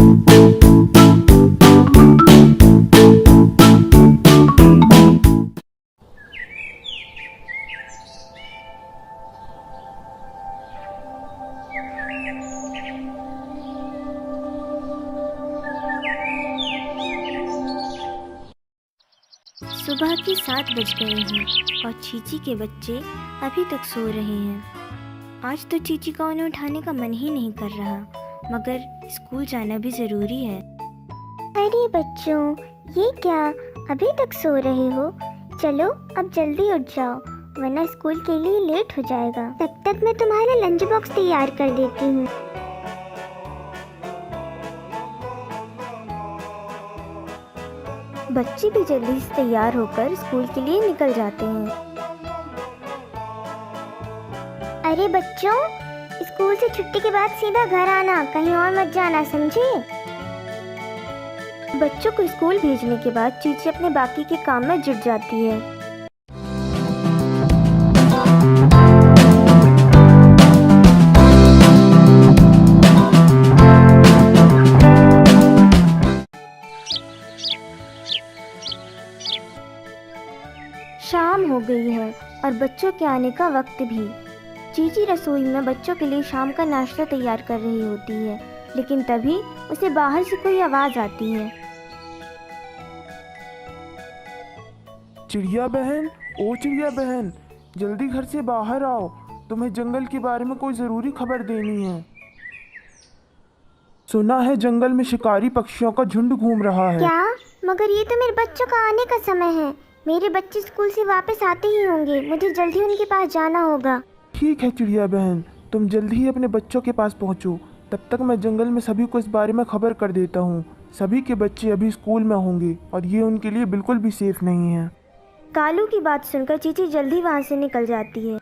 सुबह के 7 बज गए हैं और चीची के बच्चे अभी तक सो रहे हैं। आज तो चीची का उन्हें उठाने का मन ही नहीं कर रहा, मगर स्कूल जाना भी ज़रूरी है। अरे बच्चों, ये क्या अभी तक सो रहे हो? चलो अब जल्दी उठ जाओ, वरना स्कूल के लिए लेट हो जाएगा। तब तक मैं तुम्हारा लंच बॉक्स तैयार कर देती हूँ। बच्चे भी जल्दी से तैयार होकर स्कूल के लिए निकल जाते हैं। अरे बच्चों, स्कूल से छुट्टी के बाद सीधा घर आना, कहीं और मत जाना, समझे? बच्चों को स्कूल भेजने के बाद चीची अपने बाकी के काम में जुट जाती है। शाम हो गई है और बच्चों के आने का वक्त भी। चीची रसोई में बच्चों के लिए शाम का नाश्ता तैयार कर रही होती है, लेकिन तभी उसे बाहर से कोई आवाज़ आती है। चिड़िया बहन, ओ चिड़िया बहन, जल्दी घर से बाहर आओ, तुम्हें जंगल के बारे में कोई ज़रूरी खबर देनी है। सुना है जंगल में शिकारी पक्षियों का झुंड घूम रहा है। क्या? मगर ये तो मेरे बच्चों का आने का समय है। मेरे बच्चे स्कूल से वापस आते ही होंगे, मुझे जल्दी उनके पास जाना होगा। ठीक है चिड़िया बहन, तुम जल्दी ही अपने बच्चों के पास पहुंचो। तब तक मैं जंगल में सभी को इस बारे में खबर कर देता हूँ। सभी के बच्चे अभी स्कूल में होंगे और ये उनके लिए बिल्कुल भी सेफ नहीं है। कालू की बात सुनकर चीची जल्दी वहाँ से निकल जाती है।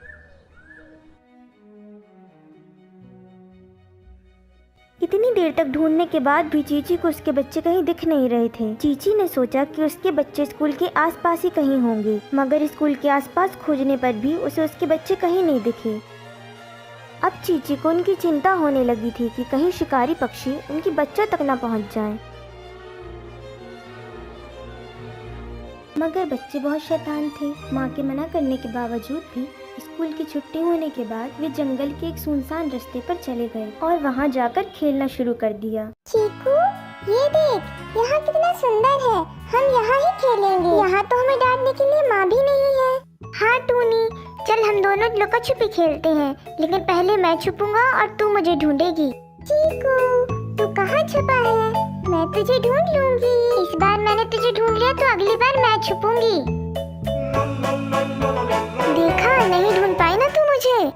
इतनी देर तक ढूंढने के बाद भी चीची को उसके बच्चे कहीं दिख नहीं रहे थे। चीची ने सोचा कि उसके बच्चे स्कूल के आसपास ही कहीं होंगे, मगर स्कूल के आसपास खोजने पर भी उसे उसके बच्चे कहीं नहीं दिखे। अब चीची को उनकी चिंता होने लगी थी कि कहीं शिकारी पक्षी उनके बच्चों तक न पहुंच जाएं। मगर बच्चे बहुत शैतान थे। माँ के मना करने के बावजूद भी स्कूल की छुट्टी होने के बाद वे जंगल के एक सुनसान रास्ते पर चले गए और वहाँ जाकर खेलना शुरू कर दिया। चीकू, ये देख, यहाँ कितना सुंदर है। हम यहाँ ही खेलेंगे। यहाँ तो हमें डांटने के लिए माँ भी नहीं है। हाँ टूनी, चल हम दोनों लुका छुपी खेलते हैं, लेकिन पहले मैं छुपूंगा और तू मुझे ढूंढेगी। चीकू, तू कहाँ छुपा है? मैं तुझे ढूंढ लूंगी। इस बार मैंने तुझे ढूंढ लिया तो अगली बार मैं छुपूंगी। देखा, नहीं ढूंढ पाई ना तू मुझे।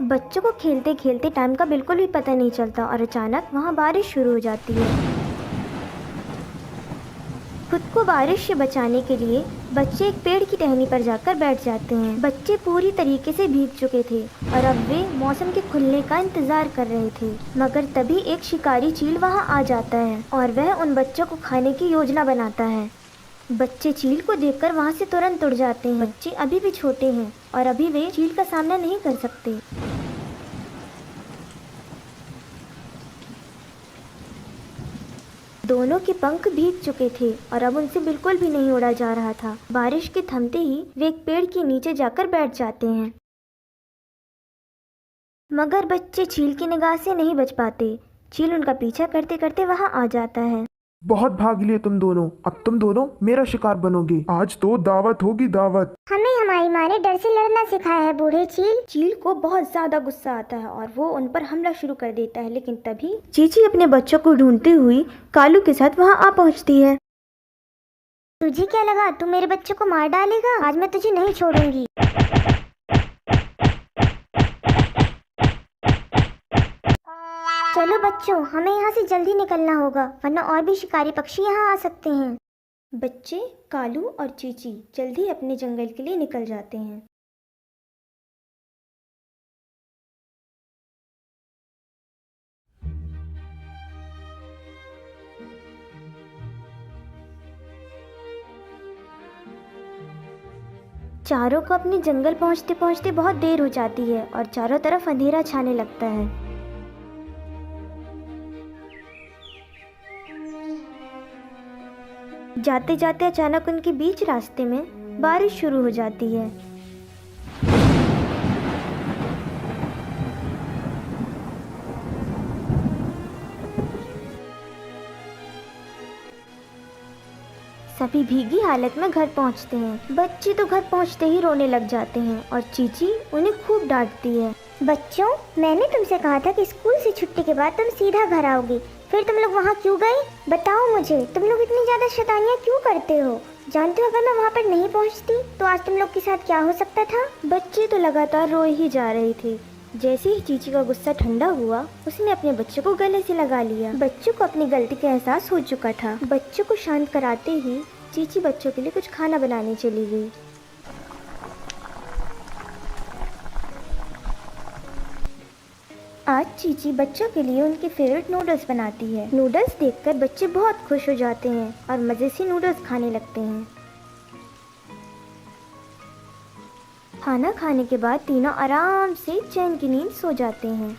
बच्चों को खेलते खेलते टाइम का बिल्कुल भी पता नहीं चलता और अचानक वहाँ बारिश शुरू हो जाती है। खुद को बारिश से बचाने के लिए बच्चे एक पेड़ की टहनी पर जाकर बैठ जाते हैं। बच्चे पूरी तरीके से भीग चुके थे और अब वे मौसम के खुलने का इंतजार कर रहे थे, मगर तभी एक शिकारी चील वहां आ जाता है और वह उन बच्चों को खाने की योजना बनाता है। बच्चे चील को देखकर वहां से तुरंत उड़ जाते हैं। बच्चे अभी भी छोटे हैं और अभी वे चील का सामना नहीं कर सकते। दोनों के पंख भीग चुके थे और अब उनसे बिल्कुल भी नहीं उड़ा जा रहा था। बारिश के थमते ही वे एक पेड़ के नीचे जाकर बैठ जाते हैं, मगर बच्चे चील की निगाह से नहीं बच पाते। चील उनका पीछा करते करते वहां आ जाता है। बहुत भाग लिए तुम दोनों, अब तुम दोनों मेरा शिकार बनोगे। आज तो दावत होगी दावत। हमें हमारी माँ ने डर से लड़ना सिखाया है बूढ़े चील। चील को बहुत ज्यादा गुस्सा आता है और वो उन पर हमला शुरू कर देता है, लेकिन तभी चीची अपने बच्चों को ढूंढती हुई कालू के साथ वहां आ पहुंचती है। तुझे क्या लगा तू मेरे बच्चों को मार डालेगा? आज मैं तुझे नहीं छोड़ूंगी। चलो बच्चों, हमें यहाँ से जल्दी निकलना होगा, वरना और भी शिकारी पक्षी यहाँ आ सकते हैं। बच्चे कालू और चीची जल्दी अपने जंगल के लिए निकल जाते हैं। चारों को अपने जंगल पहुंचते पहुंचते बहुत देर हो जाती है और चारों तरफ अंधेरा छाने लगता है। जाते जाते अचानक उनके बीच रास्ते में बारिश शुरू हो जाती है। सभी भीगी हालत में घर पहुंचते हैं। बच्चे तो घर पहुंचते ही रोने लग जाते हैं और चीची उन्हें खूब डांटती है। बच्चों, मैंने तुमसे कहा था कि स्कूल से छुट्टी के बाद तुम सीधा घर आओगे, फिर तुम लोग वहाँ क्यों गए? बताओ मुझे, तुम लोग इतनी ज़्यादा शैतानियाँ क्यों करते हो? जानते हो अगर मैं वहाँ पर नहीं पहुँचती तो आज तुम लोग के साथ क्या हो सकता था? बच्चे तो लगातार रो ही जा रहे थे। जैसे ही चीची का गुस्सा ठंडा हुआ, उसने अपने बच्चे को गले से लगा लिया। बच्चों को अपनी गलती का एहसास हो चुका था। बच्चों को शांत कराते ही चीची बच्चों के लिए कुछ खाना बनाने चली गई। आज चीची बच्चों के लिए उनके फेवरेट नूडल्स बनाती है। नूडल्स देखकर बच्चे बहुत खुश हो जाते हैं और मज़े से नूडल्स खाने लगते हैं। खाना खाने के बाद तीनों आराम से चैन की नींद सो जाते हैं।